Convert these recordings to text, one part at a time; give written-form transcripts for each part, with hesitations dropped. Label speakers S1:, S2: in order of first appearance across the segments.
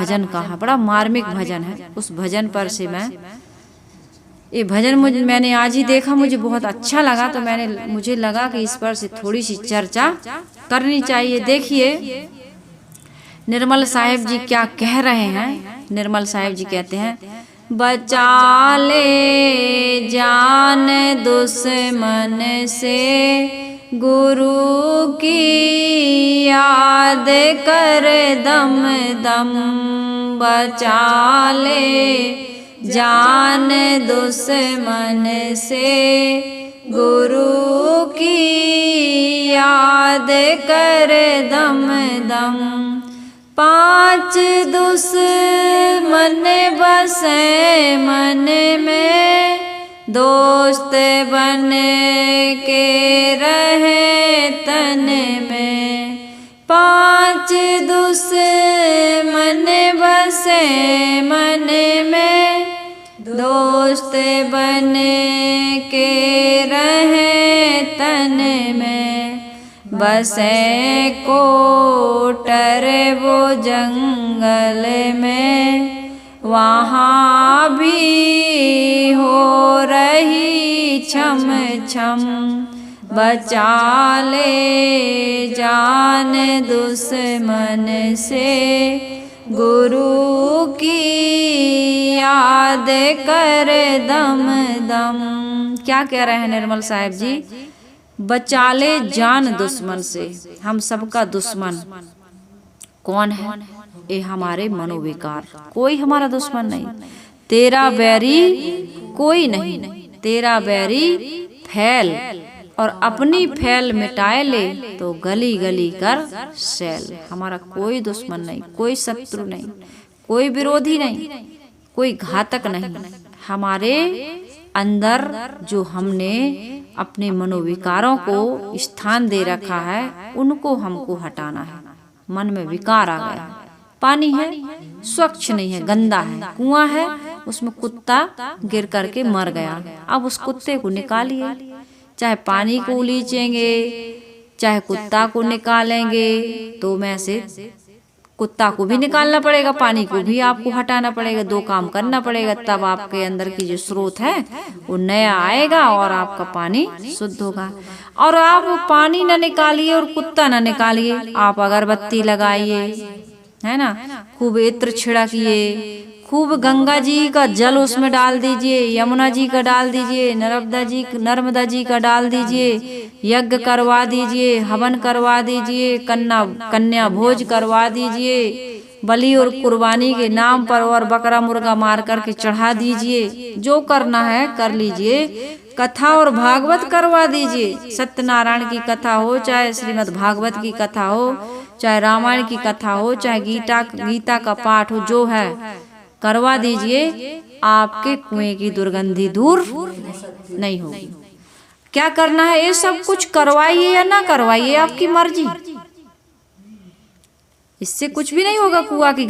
S1: भजन का है, बड़ा मार्मिक भजन है। उस भजन पर से मैं ये भजन मैंने आज ही देखा, मुझे बहुत अच्छा लगा, तो मुझे लगा कि इस पर से थोड़ी सी चर्चा करनी चाहिए। देखिए निर्मल साहिब जी क्या कह रहे हैं। निर्मल साहिब जी कहते हैं, बचा ले जान दुश्मन से, गुरु की याद कर दम दम। बचा ले जान दुश्मन से, गुरु की याद कर दम दम। 5 दुश्मन बसे मन में, दोस्त बन के रहे तन में। 5 दुश्मन बसे मन में, दोस्त बन के रहे तन में। बसे कोटर वो जंगल में, वहाँ भी हो रही छम छम। बचा ले जान दुश्मन से, गुरु की याद कर दम दम। क्या कह रहे हैं निर्मल साहिब जी? बचा ले जान दुश्मन से। हम सबका दुश्मन कौन है? ये हमारे मनोविकार। कोई हमारा दुश्मन नहीं, तेरा बैरी कोई नहीं। तेरा बैरी फैल, और अपनी फैल मिटाए ले तो गली गली कर सैल। हमारा कोई दुश्मन नहीं, कोई शत्रु नहीं, कोई विरोधी नहीं, कोई घातक नहीं। हमारे अंदर जो हमने अपने मनोविकारों को स्थान दे रखा है, उनको हमको हटाना है। मन में विकार आ गया है, पानी है स्वच्छ नहीं है, गंदा है, कुआं है उसमें कुत्ता गिर करके मर गया। अब उस कुत्ते को निकालिए, चाहे पानी को उलीचेंगे चाहे कुत्ता को निकालेंगे, तो में से कुत्ता को भी निकालना पड़ेगा, पानी को भी आपको हटाना पड़ेगा। 2 काम करना पड़ेगा, तब आपके अंदर की जो स्रोत है वो नया आएगा और आपका पानी शुद्ध होगा। और आप पानी न निकालिए और कुत्ता न निकालिए, आप अगरबत्ती लगाइए, है ना, खूब इत्र छिड़किए, खूब गंगा जी का जल उसमें डाल दीजिए, यमुना जी का डाल दीजिए, नर्मदा जी का डाल दीजिए, यज्ञ करवा दीजिए, हवन करवा दीजिए, कन्या भोज करवा दीजिए, बलि और कुर्बानी के नाम पर, और बकरा मुर्गा मार करके चढ़ा दीजिए। जो करना है कर लीजिए। कथा और भागवत करवा दीजिए। सत्यनारायण की कथा हो, चाहे श्रीमद् भागवत की कथा हो, चाहे रामायण की कथा हो, चाहे गीता का पाठ हो, जो है करवा दीजिए। आपके कुएं की दुर्गंधी दूर नहीं होगी। क्या करना है? ये सब कुछ करवाइए या ना करवाइए, आपकी मर्जी। इससे कुछ भी नहीं होगा। कुआं की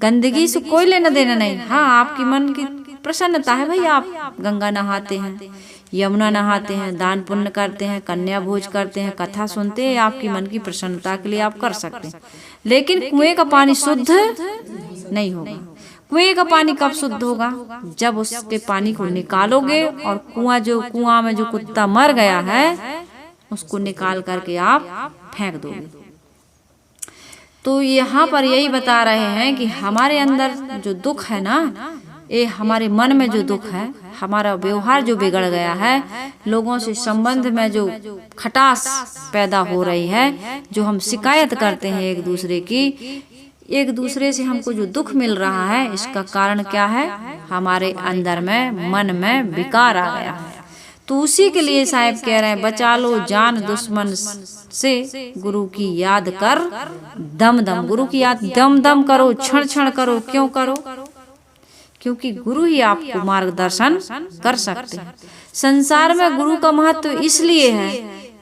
S1: गंदगी से कोई लेना देना नहीं। हाँ, आपकी मन की प्रसन्नता है भाई, आप गंगा नहाते हैं, यमुना नहाते हैं, दान पुण्य करते हैं, कन्या भोज करते हैं, कथा सुनते हैं, आपकी मन की प्रसन्नता के लिए आप कर सकते हैं। लेकिन कुएं का पानी शुद्ध नहीं होगा। कुएं का पानी कब शुद्ध होगा? जब उसके पानी को निकालोगे और कुआं में जो कुत्ता मर गया है उसको निकाल करके आप फेंक दोगे। तो यहाँ पर यही बता रहे हैं कि हमारे अंदर जो दुख है ना, ये हमारे मन में जो दुख है, हमारा व्यवहार जो बिगड़ गया है, लोगों से संबंध में जो खटास पैदा हो रही है, जो हम शिकायत करते हैं एक दूसरे से हमको जो दुख मिल रहा है, इसका कारण क्या है? हमारे अंदर में मन में विकार आ गया है। तो उसी के लिए साहब कह रहे हैं, बचा लो जान दुश्मन से, गुरु की याद कर दम दम। गुरु की याद दम दम करो, क्षण क्षण करो। क्यों करो? क्योंकि गुरु ही आपको मार्गदर्शन कर सकते हैं। संसार में गुरु का महत्व इसलिए है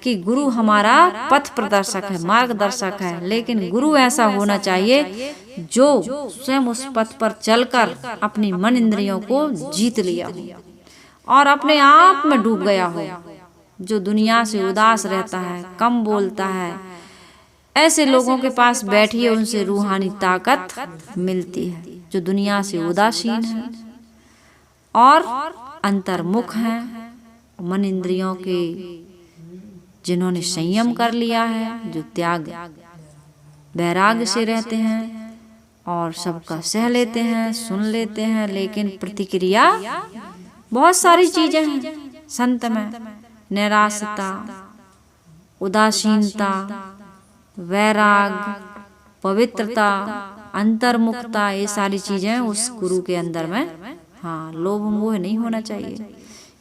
S1: कि गुरु हमारा पथ प्रदर्शक है, मार्गदर्शक है। लेकिन गुरु ऐसा होना चाहिए जो स्वयं उस पथ पर चलकर अपनी मन इंद्रियों को जीत लिया हो और अपने आप में डूब गया हो। जो दुनिया से उदास रहता है, कम बोलता है, ऐसे लोगों के पास बैठिए, उनसे रूहानी ताकत मिलती है। जो दुनिया से उदासीन है और अंतर्मुख हैं, मन इंद्रियों के जिन्होंने संयम कर लिया है, जो त्याग वैराग्य से रहते हैं और सबका सह लेते हैं, सुन लेते हैं, लेकिन प्रतिक्रिया बहुत सारी चीजें हैं संत में। निराशता, उदासीनता, वैराग, पवित्रता, अंतर्मुखता, ये सारी चीजें उस गुरु के अंदर में। हाँ, लोभ मोह नहीं होना चाहिए,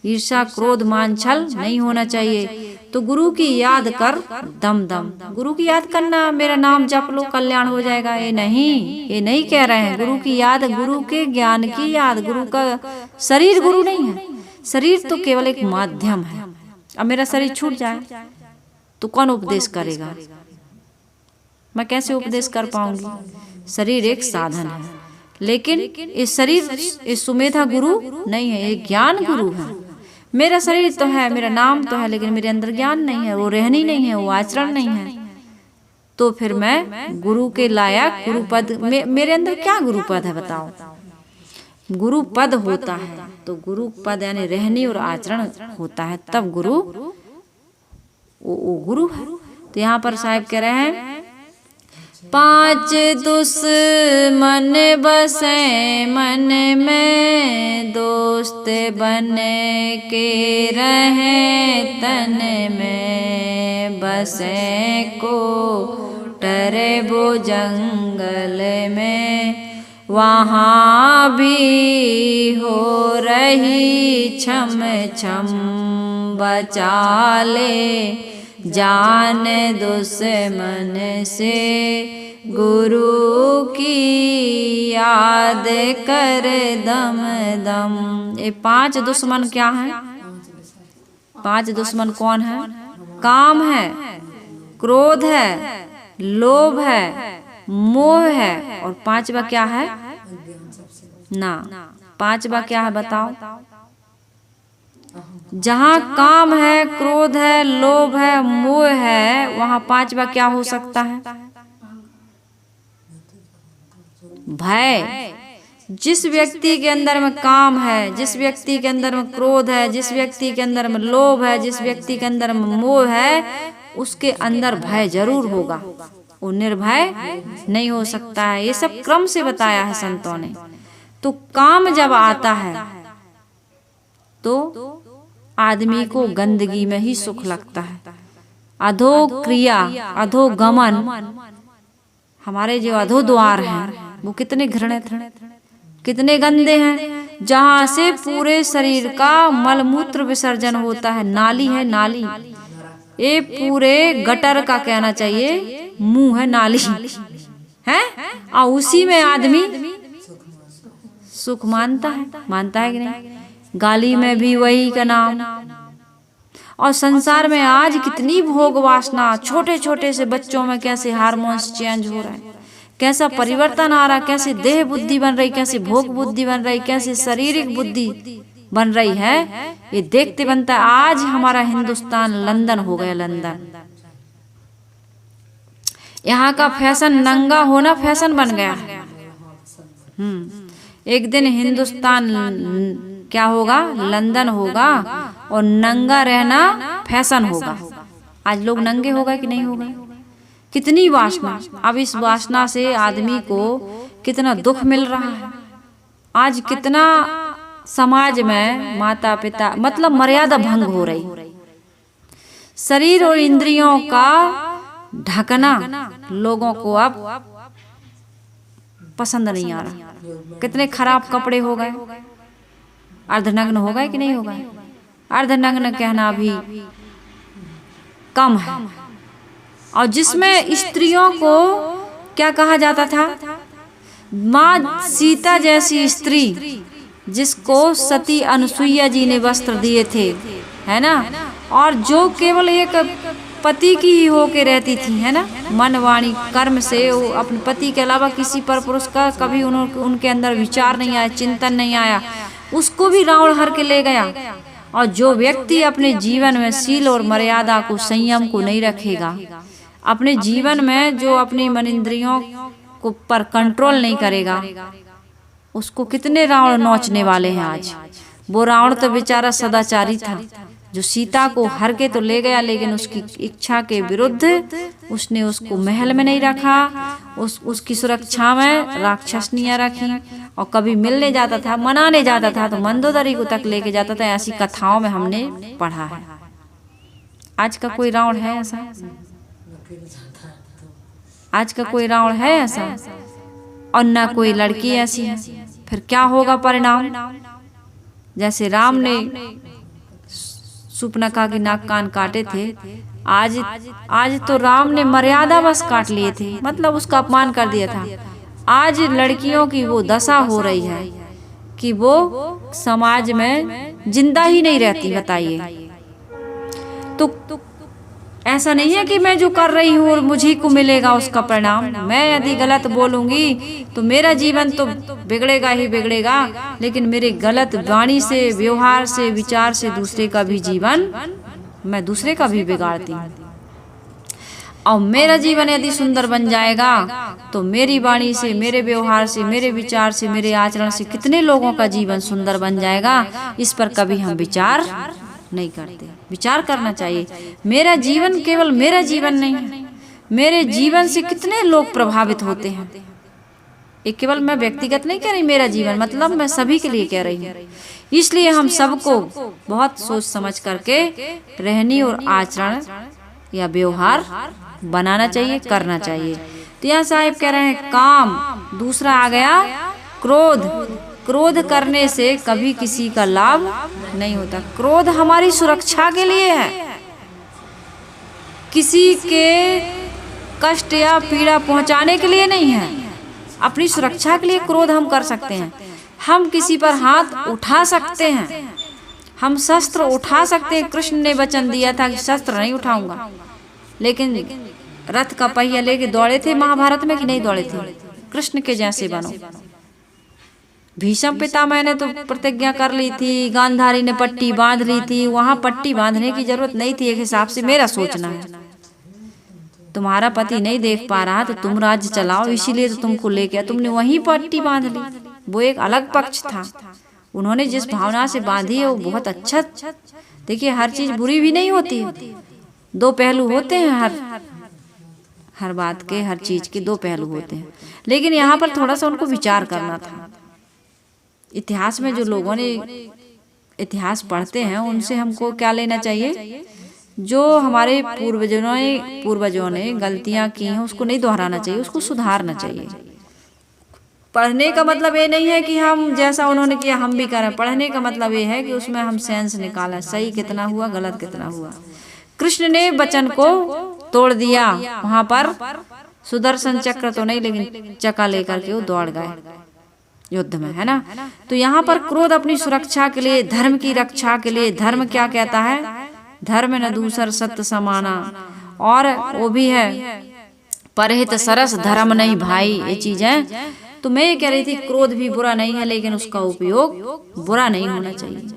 S1: ईर्षा क्रोध मान छल नहीं होना चाहिए। तो गुरु की याद कर दम दम। गुरु की याद करना, मेरा नाम जप लो कल्याण हो जाएगा, ये नहीं कह रहे हैं। गुरु की याद, गुरु के ज्ञान की याद। गुरु का शरीर गुरु नहीं है, शरीर तो केवल एक माध्यम है। अब मेरा शरीर छूट जाए तो कौन उपदेश करेगा? मैं कैसे उपदेश कर पाऊंगी? शरीर एक साधन है, लेकिन इस शरीर, इस सुमेधा गुरु नहीं है, ये ज्ञान गुरु है। मेरा शरीर तो है, मेरा नाम तो है, लेकिन मेरे अंदर ज्ञान नहीं है, वो रहनी नहीं है, वो आचरण नहीं है। तो फिर मैं गुरु के लायक, गुरु पद मेरे अंदर क्या गुरु पद है बताओ? गुरु पद होता है तो गुरु पद यानी रहनी और आचरण होता है, तब गुरु वो गुरु है। तो यहाँ पर साहब कह रहे हैं, 5 दुश्मन बसे मन में, दोस्त बन के रहे तन में, बसे को टरे वो जंगल में, वहाँ भी हो रही छम छम, बचा ले जान दुश्मन से, गुरु की याद कर दम दम। ये 5 दुश्मन क्या हैं? 5 दुश्मन कौन है? काम है, क्रोध है, लोभ है, मोह है, और 5वां क्या है ना? 5वां क्या है बताओ? जहाँ काम है, क्रोध है, लोभ है, मोह है, वहाँ 5वां क्या हो सकता है? भय। जिस व्यक्ति के अंदर में काम है, जिस व्यक्ति के अंदर में क्रोध है, जिस व्यक्ति के अंदर में लोभ है, जिस व्यक्ति के अंदर में मोह है, उसके अंदर भय जरूर होगा, वो निर्भय नहीं हो सकता है। ये सब क्रम से बताया है संतों ने। तो काम जब आता है तो आदमी को गंदगी में ही सुख लगता है। अधो क्रिया, अधो गमन, हमारे जो अधो द्वार हैं वो कितने घृणित हैं, कितने गंदे हैं, जहाँ से पूरे शरीर का मलमूत्र विसर्जन होता है। नाली है, नाली, ये पूरे गटर का कहना चाहिए मुंह है, नाली है, और उसी में आदमी सुख मानता है कि नहीं? गाली में भी वही का नाम। और संसार में आज कितनी भोग वासना, छोटे छोटे से बच्चों में कैसे हार्मोन्स चेंज हो रहे हैं, कैसा परिवर्तन आ रहा, कैसे देह बुद्धि बन रही, कैसे भोग बुद्धि बन रही, कैसे शारीरिक बुद्धि बन रही है, ये देखते बनता है। आज हमारा हिंदुस्तान लंदन हो गया, लंदन। यहाँ का फैशन, नंगा होना फैशन बन गया है। एक दिन हिंदुस्तान क्या होगा? लंदन होगा, और नंगा रहना फैशन होगा। आज लोग नंगे हो गए कि नहीं हो गए? कितनी वासना। अब इस वासना से आदमी को कितना दुख मिल रहा है। आज कितना समाज में माता पिता, मतलब मर्यादा भंग हो रही। शरीर और इंद्रियों का ढकना लोगों को अब पसंद नहीं आ रहा। कितने खराब कपड़े हो गए, अर्धनग्न हो गए कि नहीं हो गए? अर्धनग्न कहना भी कम है। और जिसमें स्त्रियों को क्या कहा जाता था? माँ सीता जैसी स्त्री, जिसको सती अनुसुईया जी ने वस्त्र दिए थे, है ना, और जो केवल एक पति की ही होके रहती थी, है ना, मन वाणी कर्म से वो अपने पति के अलावा किसी पर पुरुष का कभी उनके अंदर विचार नहीं आया, चिंतन नहीं आया, उसको भी रावण हर के ले गया। और जो व्यक्ति अपने जीवन में शील और मर्यादा को, संयम को नहीं रखेगा, अपने जीवन में जो अपनी मन इंद्रियों को पर कंट्रोल नहीं करेगा, उसको कितने रावण नोचने वाले हैं आज। वो रावण तो बेचारा सदाचारी था, जो सीता को हर के तो ले गया, लेकिन उसकी इच्छा के विरुद्ध उसने उसको महल में नहीं रखा, उसकी सुरक्षा में राक्षसनियां रखी। और कभी मिलने जाता था, मनाने जाता था तो मंदोदरी को तक लेके जाता था। ऐसी कथाओं में हमने पढ़ा है। आज का कोई रावण है ऐसा? आज का कोई रावण है ऐसा? और ना कोई लड़की ऐसी है। फिर क्या होगा परिणाम? जैसे राम ने सुपनखा की नाक कान काटे थे, आज तो राम ने मर्यादा बस काट लिए थे, मतलब उसका अपमान कर दिया था। आज लड़कियों की वो दशा हो रही है कि वो समाज में जिंदा ही नहीं रहती। बताइए, तो ऐसा नहीं है कि मैं जो कर रही हूँ और मुझे को मिलेगा उसका परिणाम। मैं यदि गलत बोलूंगी तो मेरा जीवन तो बिगड़ेगा ही बिगड़ेगा, लेकिन मेरे गलत वाणी से, व्यवहार से, विचार से दूसरे का भी जीवन, मैं दूसरे का भी बिगाड़ती हूँ। और मेरा जीवन यदि सुंदर बन जाएगा तो मेरी वाणी से, मेरे व्यवहार से, मेरे विचार से, मेरे आचरण से कितने लोगों का जीवन सुंदर बन जाएगा। इस पर कभी हम विचार नहीं करते। विचार करना चाहिए। मेरा जीवन केवल मेरा जीवन नहीं है, मेरे जीवन से कितने लोग प्रभावित होते हैं। ये केवल मैं व्यक्तिगत नहीं कह रही, मेरा जीवन मतलब मैं सभी के लिए कह रही हूँ। इसलिए हम सबको बहुत सोच समझ करके रहनी और आचरण या व्यवहार बनाना चाहिए, करना चाहिए। तो यहाँ साहिब कह रहे हैं काम। दूसरा आ गया क्रोध। क्रोध करने से कभी किसी का लाभ नहीं होता। क्रोध हमारी सुरक्षा के लिए है, किसी के कष्ट या पीड़ा पहुंचाने के लिए नहीं है। अपनी सुरक्षा के लिए क्रोध हम कर सकते हैं। हम किसी पर हाथ उठा सकते हैं, हम शस्त्र उठा सकते हैं। कृष्ण ने वचन दिया था कि शस्त्र नहीं उठाऊंगा, लेकिन रथ का पहिया लेके दौड़े थे महाभारत में कि नहीं दौड़े थे? कृष्ण के जैसे बनो। भीष्म पितामह ने तो प्रतिज्ञा कर ली थी, गांधारी ने पट्टी बांध ली थी। वहां पट्टी बांधने की जरूरत नहीं थी। एक हिसाब से मेरा सोचना है, तुम्हारा पति नहीं देख पा रहा तो तुम राज्य चलाओ, इसीलिए तो तुमको लेके तुमने वहीं पट्टी बांध ली। वो एक अलग पक्ष था। उन्होंने जिस भावना से बांधी है वो बहुत अच्छा। देखिए, हर चीज बुरी भी नहीं होती है, दो पहलू होते हैं। हर बात के, हर चीज के दो पहलू होते हैं। लेकिन यहाँ पर थोड़ा सा उनको विचार करना था। इतिहास में जो लोगों ने इतिहास पढ़ते हैं उनसे हमको क्या लेना चाहिए? जो हमारे पूर्वजों ने गलतियां की हैं उसको नहीं दोहराना चाहिए, उसको सुधारना चाहिए। पढ़ने का मतलब ये नहीं है कि हम जैसा उन्होंने किया हम भी करें। पढ़ने का मतलब ये है कि उसमें हम सेंस निकालें, सही कितना हुआ, गलत कितना हुआ। कृष्ण ने वचन को तोड़ दिया। वहां पर सुदर्शन चक्र तो नहीं, लेकिन चक्का लेकर के वो दौड़ गए युद्ध में, है ना। तो यहाँ पर क्रोध अपनी सुरक्षा के लिए, धर्म की रक्षा के लिए। धर्म क्या कहता है? धर्म न दूसर सत्य समाना, और वो भी है परहित सरस धर्म नहीं भाई। ये चीजें तो मैं ये कह रही थी, क्रोध भी बुरा नहीं है, लेकिन उसका उपयोग बुरा नहीं होना चाहिए।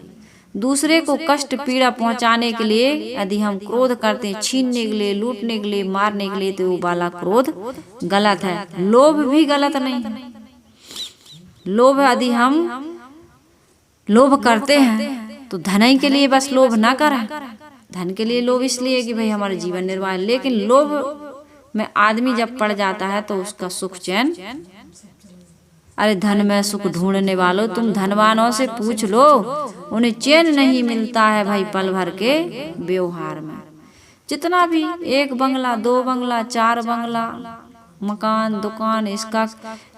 S1: दूसरे को कष्ट पीड़ा पहुंचाने के लिए यदि हम क्रोध करते हैं, छीनने के लिए, लूटने के लिए, मारने के लिए, तो वो वाला क्रोध गलत है। लोभ भी गलत नहीं है। लोभ यदि हम लोभ करते हैं तो धन ही के लिए बस लोभ ना करें। धन के लिए लोभ इसलिए कि भाई हमारा जीवन निर्वाह है, लेकिन लोभ में आदमी जब पड़ जाता है तो उसका सुख चैन। अरे धन में सुख ढूंढने वालों, तुम धनवानों से पूछ लो, उन्हें चैन नहीं मिलता है भाई पल भर के व्यवहार में। जितना भी एक बंगला, दो बंगला, चार बंगला, मकान, दुकान, इसका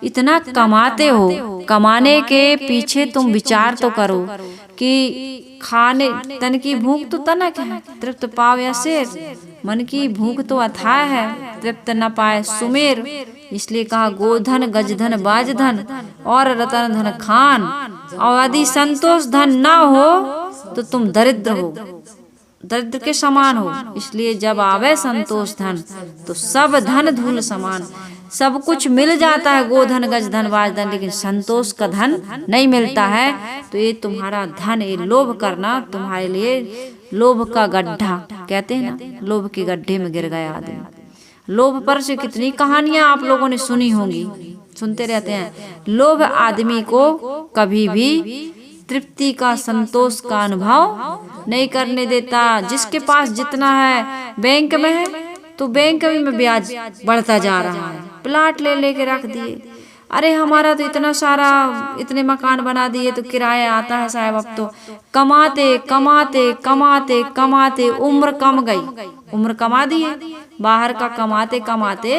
S1: इतना कमाते हो, कमाने के पीछे तुम विचार तो करो कि खाने तन की भूख तो तनक है, तृप्त पाव या शेर। मन की भूख तो अथाह है, तृप्त न पाए सुमेर। इसलिए कहा गोधन, गजधन, बाजधन और रतन धन खान। और यदि संतोष धन ना हो तो तुम दरिद्र हो, दरिद्र के समान हो। इसलिए जब आवे संतोष धन तो सब धन धूल समान। सब कुछ मिल जाता है, गोधन, गजधन, बाजधन, लेकिन संतोष का धन नहीं मिलता है। तो ये तुम्हारा धन, ये लोभ करना तुम्हारे लिए लोभ का गड्ढा कहते हैं ना, लोभ के गड्ढे में गिर गया आदमी। लोभ पर से कितनी कहानियां आप लोगों ने सुनी होंगी, सुनते रहते हैं। लोभ आदमी को कभी भी तृप्ति का, संतोष का अनुभव नहीं करने देता। जिसके पास जितना है, बैंक में है तो बैंक में ब्याज बढ़ता जा रहा है, प्लाट ले लेके रख दिए। अरे हमारा तो इतना सारा, इतने मकान बना दिए तो किराया आता है साहब। अब तो कमाते कमाते कमाते कमाते उम्र कम गई, उम्र कमा दिए। बाहर का कमाते कमाते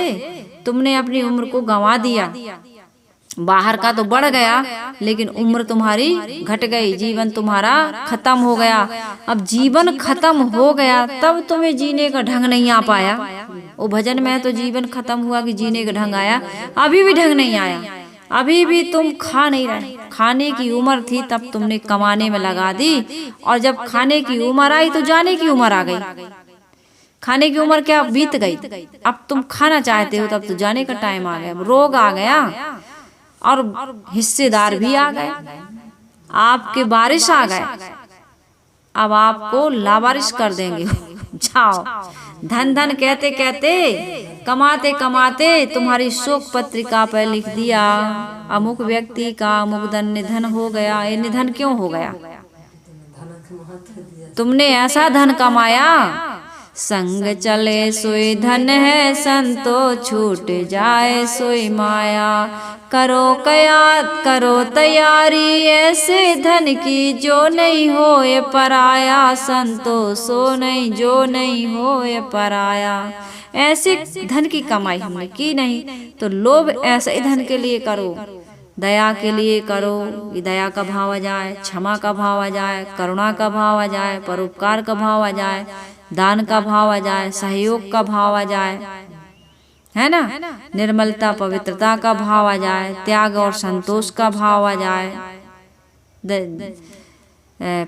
S1: तुमने अपनी उम्र को गंवा दिया। बाहर का तो बढ़ गया लेकिन उम्र तुम्हारी घट गई, जीवन तुम्हारा खत्म हो गया। अब जीवन खत्म हो गया तब तुम्हें जीने का ढंग नहीं आ पाया। वो भजन में तो जीवन खत्म हुआ कि जीने का ढंग आया, अभी भी ढंग नहीं आया। अभी भी तुम खा नहीं रहे। खाने की उम्र थी तब तुमने कमाने में लगा दी, और जब खाने की उम्र आई तो जाने की उम्र आ गई। खाने की उम्र क्या बीत गई, अब तुम खाना चाहते हो तब तो जाने का टाइम आ गया। रोग आ गया और हिस्सेदार भी आ गए, आपके बारिश आ गए, अब आपको लावारिश कर देंगे। जाओ, धन धन कहते कहते, कमाते कमाते तुम्हारी शोक पत्रिका पर लिख दिया, अमुक व्यक्ति का अमुक धन निधन हो गया। ये निधन क्यों हो गया? तुमने ऐसा धन कमाया, संग चले सोई धन है, संतो छूट जाए सोई माया। करो कयात करो तैयारी, ऐसे धन की जो नहीं हो ये पराया। संतो सो नहीं जो नहीं हो ये पराया। ऐसे धन की कमाई हमने की नहीं, तो लोभ ऐसे ही धन के लिए करो, दया के लिए करो कि दया का भाव आ जाए, क्षमा का भाव आ जाए, करुणा का भाव आ जाए, परोपकार का भाव आ जाए, दान का भाव आ जाए, सहयोग का भाव आ जाए, है ना, निर्मलता पवित्रता का भाव आ जाए, त्याग और संतोष का भाव आ जाए,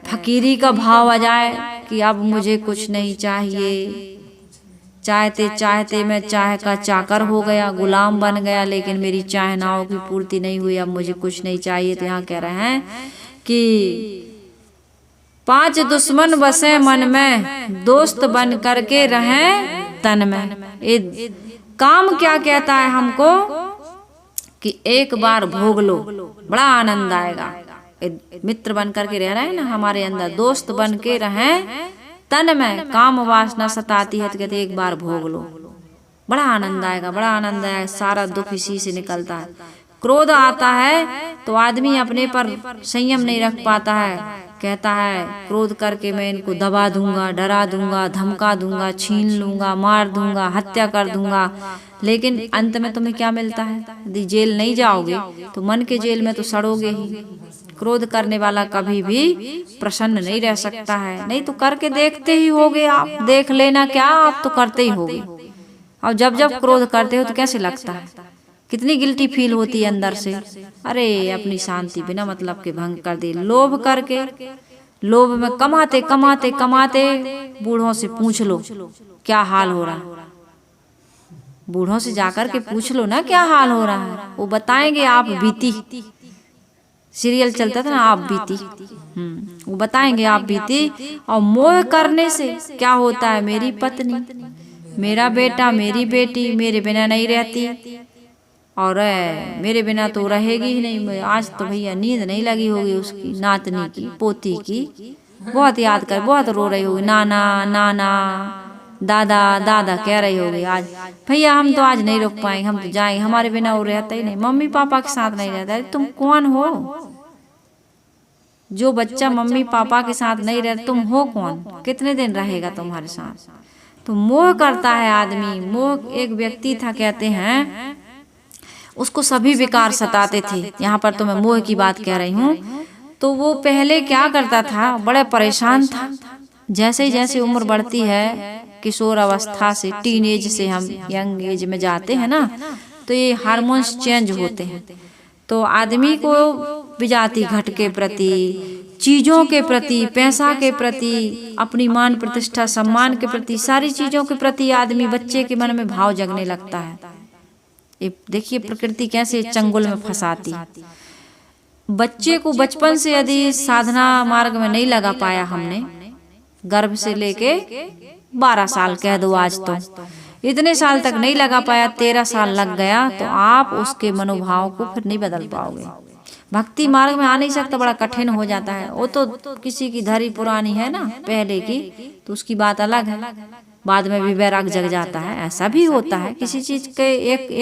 S1: फकीरी का भाव आ जाए कि अब मुझे कुछ नहीं चाहिए। चाहते चाहते मैं चाह का चाकर हो गया, गुलाम बन गया, लेकिन मेरी चाहनाओं की पूर्ति नहीं हुई, अब मुझे कुछ नहीं चाहिए। तो यहाँ कह रहे हैं कि 5 दुश्मन बसे मन में, दोस्त बन करके रहें तन में। ये काम क्या कहता है हमको कि एक बार भोग लो, बड़ा आनंद आएगा। मित्र बन करके रह रहे हैं ना हमारे अंदर, दोस्त बन के रहें तन में। काम वासना सताती है तो कहते एक बार भोग लो, बड़ा आनंद आएगा, बड़ा आनंद आएगा। सारा दुख इसी से निकलता है। क्रोध आता है तो आदमी अपने पर संयम नहीं रख पाता है, कहता है क्रोध करके मैं इनको दबा दूंगा, डरा दूंगा, धमका दूंगा, छीन लूंगा, मार दूंगा, हत्या कर दूंगा। लेकिन अंत में तुम्हें क्या मिलता है? यदि जेल नहीं जाओगे तो मन के जेल में तो सड़ोगे ही। क्रोध करने वाला कभी भी प्रसन्न नहीं रह सकता है। नहीं तो करके देखते ही होगे आप, देख लेना क्या, आप तो करते ही होगे। और जब जब क्रोध करते हो तो कैसे लगता है, कितनी गिल्टी फील होती है अंदर से। अरे अपनी शांति बिना मतलब के भंग कर दी। लोभ करके, लोभ में कमाते कमाते कमाते, बूढ़ों से पूछ लो क्या हाल हो रहा है। बूढ़ों से जाकर के पूछ लो ना क्या हाल हो रहा है, वो बताएंगे। आप बीती सीरियल चलता था ना, आप बीती, वो बताएंगे आप बीती। और मोह करने से क्या होता है, मेरी पत्नी, मेरा बेटा, मेरी बेटी मेरे बिना नहीं रहती, और मेरे बिना तो रहेगी ही नहीं। आज तो भैया नींद नहीं लगी होगी उसकी, नातनी की, पोती की, बहुत याद कर, बहुत रो रही होगी। नाना नाना, दादा दादा कह रही होगी आज, भैया हम तो आज नहीं रुक पाएंगे, हम तो जाएंगे, हमारे बिना वो रहता ही नहीं, मम्मी पापा के साथ नहीं रहता। तुम कौन हो? जो बच्चा मम्मी पापा के साथ नहीं रहता, तुम हो कौन? कितने दिन रहेगा तुम्हारे साथ? तो मोह करता है आदमी। मोह एक व्यक्ति था, कहते हैं उसको सभी विकार सताते थे। यहाँ पर तो मैं मोह की बात कह रही हूँ। तो वो पहले क्या करता था, बड़ा परेशान था। जैसे जैसे उम्र बढ़ती है, किशोर अवस्था से, टीनेज से हम यंग एज में जाते हैं ना, तो ये हार्मोन्स चेंज होते हैं। तो आदमी को विजाति घट के प्रति, चीजों के प्रति, पैसा के प्रति, अपनी मान प्रतिष्ठा सम्मान के प्रति, सारी चीजों के प्रति आदमी, बच्चे के मन में भाव जगने लगता है। ये देखिए प्रकृति कैसे चंगुल में फंसाती। बच्चे को बचपन से यदि साधना मार्ग में नहीं लगा पाया हमने, गर्भ से लेके 12 साल कह दो आज, तो इतने साल तक नहीं लगा पाया, 13 साल लग गया, तो आप उसके मनोभाव को फिर नहीं बदल पाओगे। भक्ति मार्ग में आ नहीं सकता, बड़ा कठिन हो जाता है। वो तो किसी की धरी पुरानी है ना पहले की, तो उसकी बात अलग है, बाद में भी वैराग जग जाता है। ऐसा भी होता है, किसी चीज के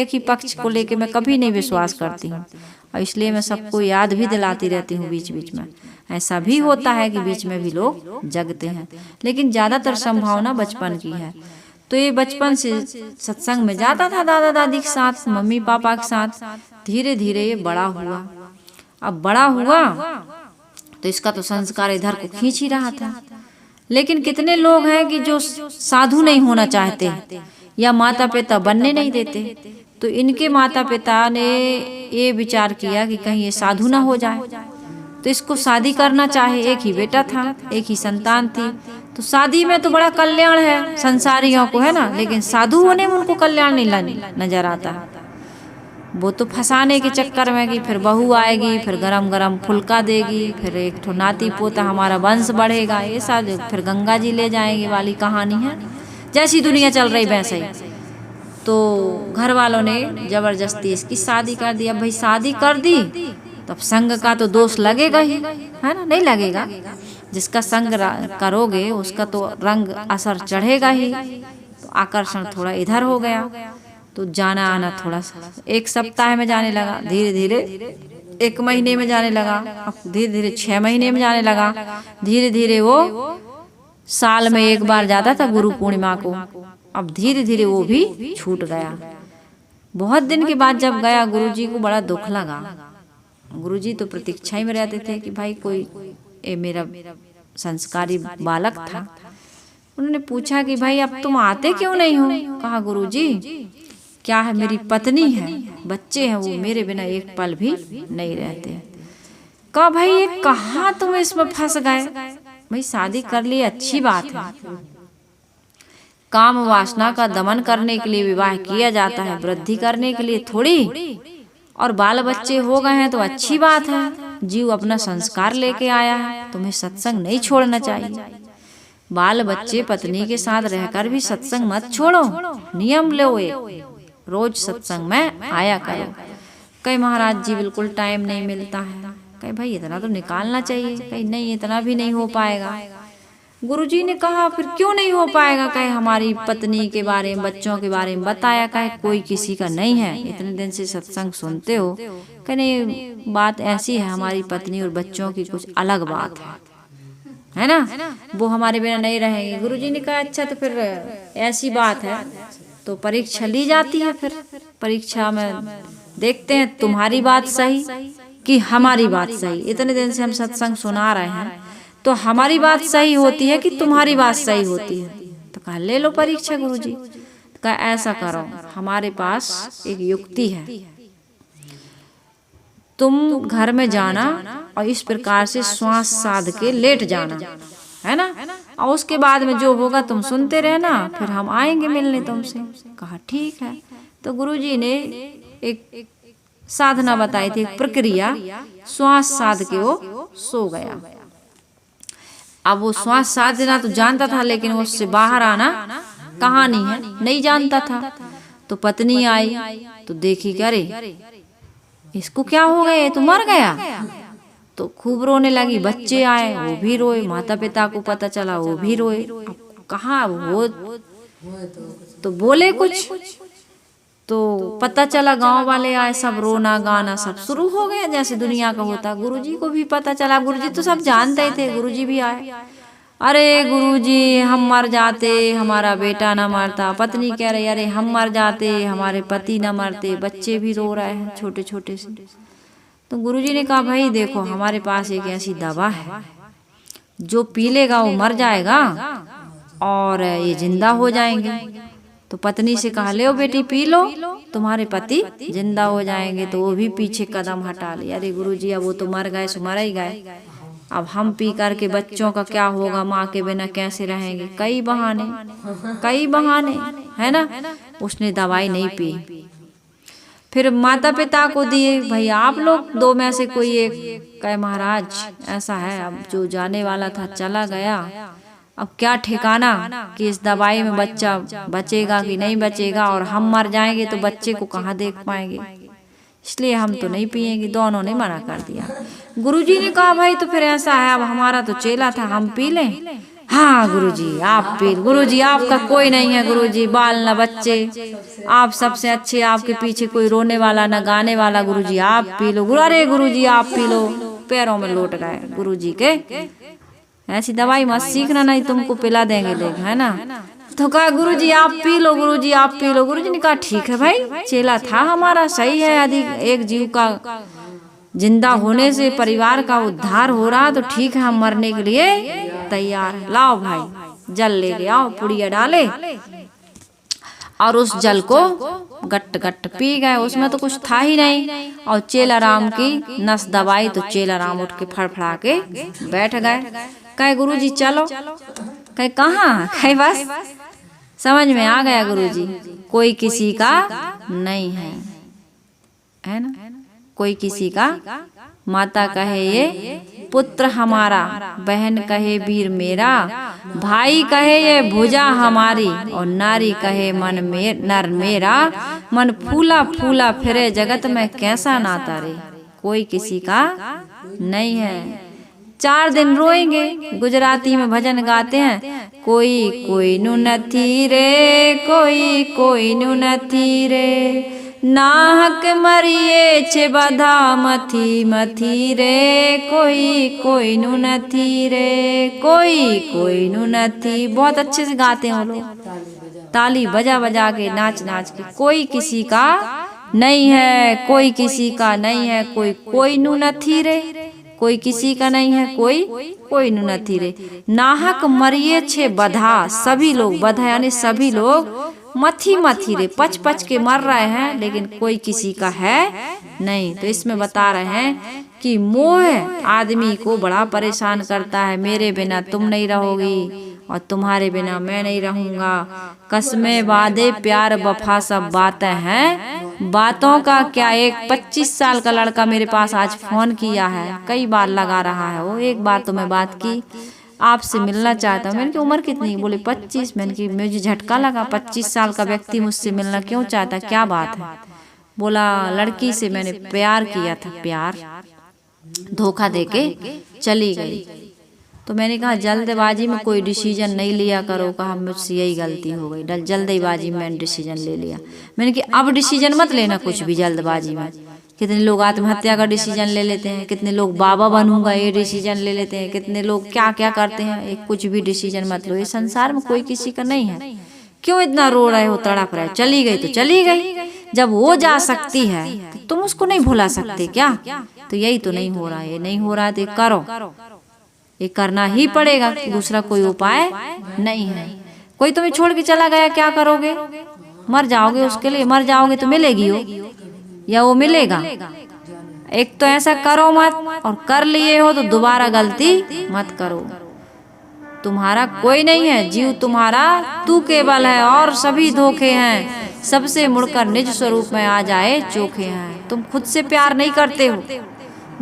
S1: एक ही पक्ष को लेके मैं कभी नहीं विश्वास करती हूँ, और इसलिए मैं सबको याद भी दिलाती रहती हूँ बीच बीच में। ऐसा भी होता है कि बीच में भी लोग जगते हैं, लेकिन ज्यादातर संभावना बचपन की है। तो ये बचपन से सत्संग में जाता था दादा दादी के साथ, मम्मी पापा के साथ। धीरे धीरे ये बड़ा हुआ। अब बड़ा हुआ तो इसका तो संस्कार इधर को खींच ही रहा था। लेकिन कितने लोग हैं कि जो साधु नहीं होना चाहते या माता पिता बनने नहीं देते, तो इनके माता पिता ने ये विचार किया कि कहीं ये साधु ना हो जाए, तो इसको शादी करना चाहे। एक ही बेटा था, एक ही संतान थी, तो शादी में तो बड़ा कल्याण है संसारियों को, है ना, लेकिन साधु होने में उनको कल्याण नहीं नजर आता। वो तो फंसाने के चक्कर में कि फिर बहू आएगी, फिर गरम गरम फुल्का देगी, फिर एक ठो नाती पोता हमारा वंश बढ़ेगा, ये सब फिर गंगा जी ले जाएंगे वाली कहानी है। जैसी दुनिया चल रही वैसे ही। तो घर वालों ने जबरदस्ती इसकी शादी कर दी। अब भाई शादी कर दी तब संग का तो दोष लगेगा ही, है ना, नहीं लगेगा? जिसका संग करोगे उसका तो रंग असर चढ़ेगा ही। तो आकर्षण थोड़ा इधर हो गया, तो जाना आना थोड़ा सा 1 सप्ताह में जाने लगा, धीरे धीरे 1 महीने में जाने लगा, अब धीरे धीरे 6 महीने में जाने लगा, धीरे धीरे वो साल में 1 बार जाता था गुरु पूर्णिमा को। अब धीरे धीरे वो भी छूट गया। बहुत दिन के बाद जब गया, गुरुजी को बड़ा दुख लगा। गुरुजी तो प्रतीक्षा ही में रहते थे कि भाई कोई मेरा संस्कारी बालक था। उन्होंने पूछा कि भाई अब तुम आते क्यों नहीं हो? कहा गुरुजी क्या है, मेरी पत्नी है, बच्चे हैं, वो मेरे बिना एक पल भी नहीं रहते। कहा भाई ये कहाँ तुम इसमें फंस गए? भाई शादी कर ली अच्छी बात है, काम वासना का दमन करने के लिए विवाह किया जाता है, वृद्धि करने के लिए थोड़ी। और बाल बच्चे हो गए हैं तो अच्छी बात है, जीव अपना संस्कार लेके आया है, तुम्हें सत्संग नहीं छोड़ना चाहिए। बाल बच्चे पत्नी के साथ रहकर भी सत्संग मत छोड़ो, नियम लो, रोज सत्संग में आया करो। कई महाराज जी बिल्कुल टाइम नहीं मिलता है। कहीं भाई इतना तो निकालना चाहिए। कहीं नहीं, इतना भी नहीं हो पाएगा। गुरुजी ने कहा फिर क्यों नहीं हो पाएगा? कहे हमारी पत्नी के बारे में, बच्चों के बारे में बताया, कहे कोई किसी का नहीं है, इतने दिन से सत्संग सुनते हो। कहे बात ऐसी है, हमारी पत्नी और बच्चों की कुछ अलग बात है ना, वो हमारे बिना नहीं रहेंगे। गुरुजी ने कहा अच्छा तो फिर ऐसी बात है तो परीक्षा ली जाती है। फिर परीक्षा में देखते हैं तुम्हारी बात सही कि हमारी बात सही। इतने दिन से हम सत्संग सुना रहे हैं, तो हमारी बात सही होती है कि तुम्हारी बात सही होती है? तो कहा ले लो परीक्षा गुरुजी। कहा ऐसा करो, हमारे पास एक युक्ति है, तुम घर में जाना और इस प्रकार से श्वास साध के लेट जाना, है ना, और उसके बाद में जो होगा तुम सुनते रहना, फिर हम आएंगे मिलने तुमसे। कहा ठीक है। तो गुरुजी ने एक साधना बताई थी, प्रक्रिया, श्वास साध के वो सो गया। अब वो श्वास साधना तो जानता था, लेकिन वो उससे बाहर आना कहानी है, नहीं जानता था। तो पत्नी आई तो देखी कि अरे इसको क्या हो गया, तो मर गया। तो खूब रोने लगी। बच्चे आए, वो भी रोए, माता पिता को पता चला, वो भी रोए। अब कहाँ वो तो बोले कुछ, तो पता चला गांव वाले आए, सब रोना गाना सब शुरू हो गया जैसे दुनिया का होता। गुरुजी को भी पता चला, गुरुजी तो सब जानते ही थे, गुरुजी भी आए। अरे गुरुजी हम मर जाते, हमारा बेटा ना मरता। पत्नी कह रही अरे हम मर जाते, हमारे पति ना मरते। बच्चे भी रो रहे हैं छोटे छोटे से। तो गुरुजी ने कहा भाई देखो हमारे पास एक ऐसी दवा है, जो पी लेगा वो मर जाएगा और ये जिंदा हो जाएंगे। तो पत्नी से कहा ले बेटी पी लो, तुम्हारे पति जिंदा हो जाएंगे। तो वो भी पीछे कदम हटा लिया। अरे गुरुजी अब वो तो मर गए सो मर ही गए, अब हम पी करके बच्चों का क्या होगा, माँ के बिना कैसे रहेंगे। कई बहाने है ना। उसने दवाई नहीं पी। फिर माता पिता को दिए, भाई आप लोग 2 में से कोई एक। कहे महाराज ऐसा है, अब जो जाने वाला था चला गया, अब क्या ठिकाना कि इस दवाई में बच्चा बचेगा कि नहीं बचेगा, और हम मर जाएंगे तो बच्चे को कहाँ देख पाएंगे, इसलिए हम तो नहीं पिएंगे। दोनों ने मना कर दिया। गुरुजी ने कहा भाई तो फिर ऐसा है, अब हमारा तो चेला था, हम पी लें। हाँ गुरुजी आप पी, गुरुजी आपका कोई नहीं है गुरुजी, बाल न बच्चे, आप सबसे अच्छे, आपके पीछे कोई रोने वाला न गाने वाला, गुरुजी आप पी लो। अरे गुरुजी आप पी लो, पैरों में लौट गए गुरुजी के। ऐसी दवाई मत सीखना, नहीं तुमको पिला देंगे लोग, है ना। तो कहा गुरुजी आप पी लो, गुरुजी आप पी लो। गुरुजी ने कहा ठीक है भाई, चेला था हमारा, सही है, यदि एक जीव का जिंदा होने से परिवार का उद्धार हो रहा तो ठीक है, हम मरने के लिए तैयार है। लाओ भाई जल ले के आओ, पुड़िया डाले और उस जल को गट गट पी गए। उसमें तो कुछ था ही नहीं, और चेला राम की नस दबाई तो चेला राम उठ के फड़फड़ा के बैठ गए। कहे गुरुजी चलो, कहे कहाँ, कहे बस समझ में आ गया गुरुजी, कोई किसी का नहीं है ना, कोई किसी का। माता कहे ये पुत्र हमारा, बहन कहे वीर मेरा, भाई कहे ये भुजा हमारी, और नारी कहे नर मेरा, मन फूला फूला फिरे जगत में कैसा नाता रे, कोई किसी का नहीं है। 4 दिन रोएंगे, गुजराती में भजन गाते हैं, कोई कोई नु नथी रे, कोई कोई नु नथी रे, नाहक मरिए छे बधा मथी मथी रे, कोई कोई नु नथी रे, कोई कोई नु नथी। बहुत अच्छे से गाते हैं वो लोग, ताली बजा बजा के, नाच नाच के। कोई किसी का नहीं है, कोई किसी का नहीं है, कोई कोई नु नथी रे, कोई किसी का नहीं है, कोई कोई नु नथी रे, नाहक मरिए छे बधा, सभी लोग, बधा यानी सभी लोग, मथी मथी रे, पच पच के मर रहे हैं, लेकिन कोई किसी का है नहीं। तो इसमें बता रहे हैं कि मोह आदमी को बड़ा परेशान करता है, मेरे बिना तुम नहीं रहोगी और तुम्हारे बिना मैं नहीं रहूंगा, कसमें वादे प्यार वफा सब बातें हैं, बातों का क्या। एक 25 साल का लड़का मेरे पास आज फोन किया है, कई बार लगा रहा है वो, एक बार तो मैं बात की, आपसे मिलना चाहता हूँ। मैंने की उम्र कितनी, बोले 25। मैंने की मुझे झटका लगा, 25 साल का व्यक्ति मुझसे मिलना क्यों चाहता, क्या बात है। बोला लड़की से मैंने प्यार किया था, प्यार धोखा देके चली गई। तो मैंने कहा जल्दबाजी में कोई डिसीजन नहीं लिया करो, कहा मुझसे यही गलती हो गई, जल्दबाजी में मैंने डिसीजन ले लिया। मैंने कि अब डिसीजन मत लेना कुछ भी जल्दबाजी में। कितने लोग आत्महत्या का डिसीजन ले लेते हैं, कितने लोग बाबा बनूंगा ये डिसीजन ले लेते हैं, कितने लोग क्या क्या करते हैं। एक कुछ भी डिसीजन मत लो, ये संसार में कोई किसी का नहीं है। क्यों इतना रो रहे हो, तड़प रहे हो, चली गई तो चली गई, जब वो जा सकती है तो तुम उसको नहीं भुला सकते क्या। तो यही तो नहीं हो रहा है, नहीं हो रहा है तो करो, ये करना ही पड़ेगा, दूसरा कोई उपाय नहीं है। कोई तुम्हें छोड़ के चला गया, क्या करोगे, मर जाओगे उसके लिए, मर जाओगे तो मिलेगी वो या वो मिलेगा। एक तो ऐसा करो मत, और कर लिए हो तो दोबारा गलती मत करो। तुम्हारा कोई नहीं है, जीव तुम्हारा तू केवल है, और सभी धोखे हैं, सबसे मुड़कर निज स्वरूप में आ जाए चोखे हैं। तुम खुद से प्यार नहीं करते हो,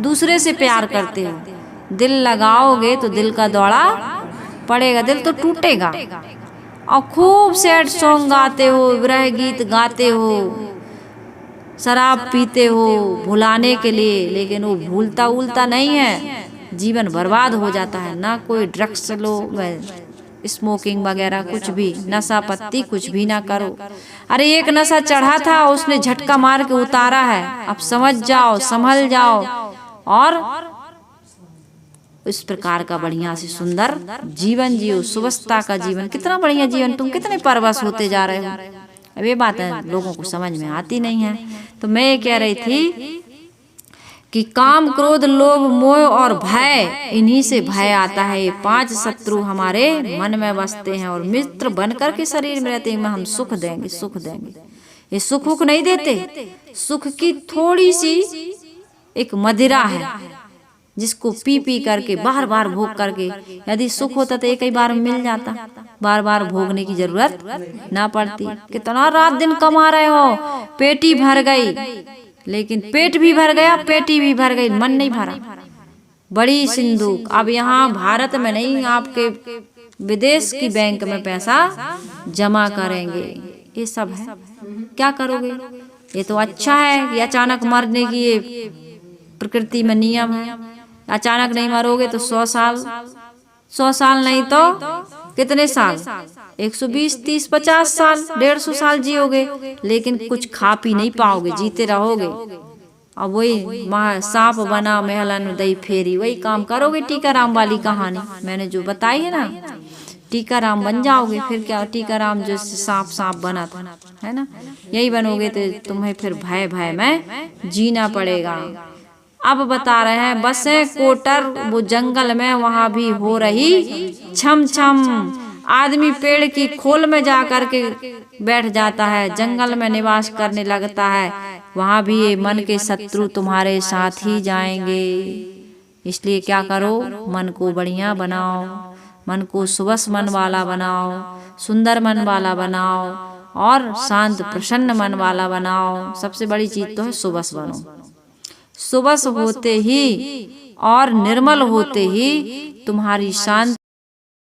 S1: दूसरे से प्यार करते हो। दिल लगाओगे तो दिल का दौड़ा पड़ेगा, दिल तो टूटेगा। और खूब सैड सॉन्ग गाते हो, विरह गीत गाते हो, शराब पीते हो भुलाने के लिए, लेकिन वो भूलता उलता नहीं है, जीवन बर्बाद हो जाता है। ना कोई ड्रग्स लो, स्मोकिंग वगैरह कुछ भी, नशा पत्ती कुछ भी ना करो। अरे एक नशा चढ़ा था, उसने झटका मार के उतारा है, अब समझ जाओ, संभल जाओ, और इस प्रकार का बढ़िया से सुंदर जीवन जियो, सुवस्था का जीवन। कितना बढ़िया जीवन, तुम कितने परवश होते जा रहे हो। अब ये बातें लोगों को समझ में आती नहीं है। तो मैं ये कह रही थी कि काम क्रोध लोभ मोह और भय, इन्हीं से भय आता है। ये 5 शत्रु हमारे मन में बसते हैं और मित्र बनकर के शरीर में रहते हैं। हम सुख देंगे, सुख देंगे, ये सुख नहीं देते। सुख की थोड़ी सी एक मदिरा है, जिसको पी पी करके बार बार भोग करके, यदि सुख होता तो एक ही बार मिल जाता, बार बार भोगने की जरूरत ना पड़ती। कितना रात दिन कमा रहे हो, पेटी भर गई, लेकिन पेट भी भर गया, पेटी भी भर गई, मन नहीं भरा। बड़ी सिंधुक। अब यहाँ भारत में नहीं, आपके विदेश की बैंक में पैसा जमा करेंगे। ये सब है, क्या करोगे? ये तो अच्छा है कि अचानक मरने की ये प्रकृति में नियम है। अचानक नहीं मरोगे तो 100 साल नहीं तो कितने साल, 120, 30, 50 साल, 150 साल जियोगे, लेकिन कुछ खा पी नहीं पाओगे, जीते रहोगे। अब वही सांप बना महलन दही फेरी, वही काम करोगे। टीकाराम वाली कहानी मैंने जो बताई है ना, टीकाराम बन जाओगे। फिर क्या, टीकाराम जो सांप बना था, है ना, यही बनोगे तो तुम्हें फिर भय में जीना पड़ेगा। अब बता रहे हैं बसें कोटर वो जंगल में, वहां भी हो रही छम छम। आदमी पेड़ की खोल में जा कर के बैठ जाता है, जंगल में निवास करने लगता है, वहां भी ये मन के शत्रु तुम्हारे साथ ही जाएंगे। इसलिए क्या करो, मन को बढ़िया बनाओ, मन को सुबस मन वाला बनाओ, सुंदर मन वाला बनाओ और शांत प्रसन्न मन वाला बनाओ। सबसे बड़ी चीज तो है सुबस बनो। सुबस होते ही और निर्मल होते ही तुम्हारी शांति